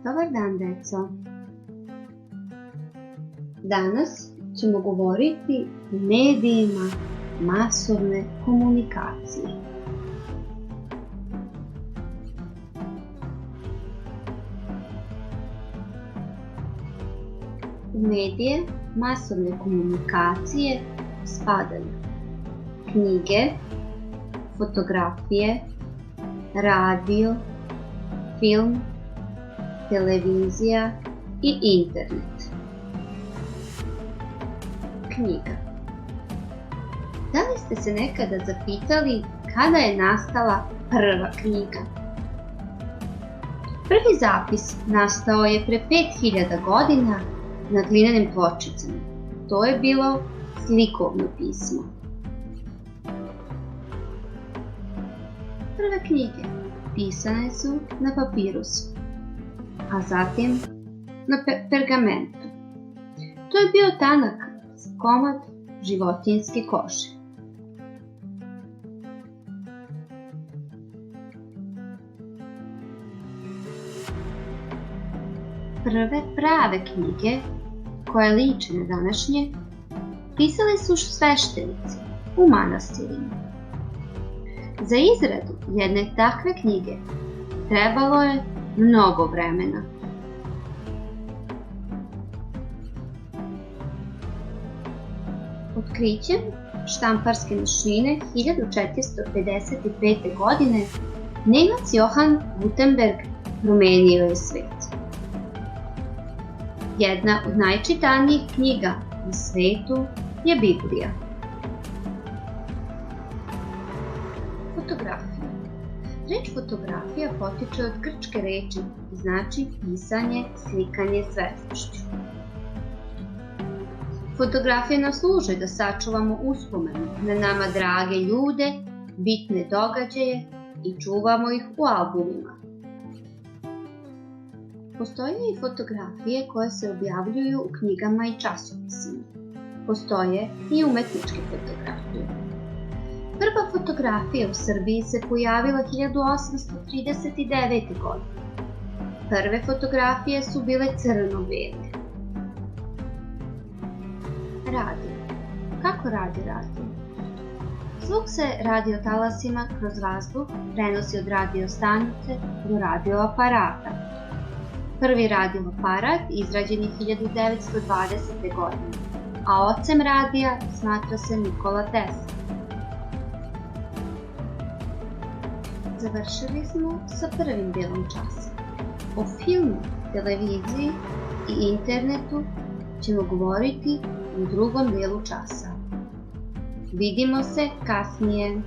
Dobar dan, deco. Danas ćemo govoriti o medijima masovne komunikacije. U medije masovne komunikacije spadaju knjige, fotografije, radio, film, televizija i internet. Knjiga. Da li ste se nekada zapitali kada je nastala prva knjiga? Prvi zapis nastao je pre 5000 godina na glinenim pločicama. To je bilo slikovno pismo. Prve knjige pisane su na papirusu, a zatim na pergamentu. To je bio tanak komad životinjske kože. Prve prave knjige, koje liče na današnje, pisali su sveštenici u manastirima. Za izradu jedne takve knjige trebalo je mnogo vremena. Otkrićem štamparske mašine 1455. godine Nemac Johann Gutenberg promenio je svet. Jedna od najčitanijih knjiga na svetu je Biblija. Fotografija. Reč fotografija potiče od grčke reči i znači pisanje, slikanje svetlošću. Fotografije nam služe da sačuvamo uspomenu na nama drage ljude, bitne događaje i čuvamo ih u albumima. Postoje i fotografije koje se objavljuju u knjigama i časopisima. Postoje i umetničke fotografije. Prva fotografija u Srbiji se pojavila 1839. godine. Prve fotografije su bile crno-bele. Radio. Kako radi radio? Zvuk se radiotalasima kroz vazduh prenosi od radiostanice do radioaparata. Prvi radioaparat izrađen je 1920. godine, a ocem radija smatra se Nikola Tesla. Završili smo sa prvim delom časa. O filmu, televiziji i internetu ćemo govoriti u drugom delu časa. Vidimo se kasnije.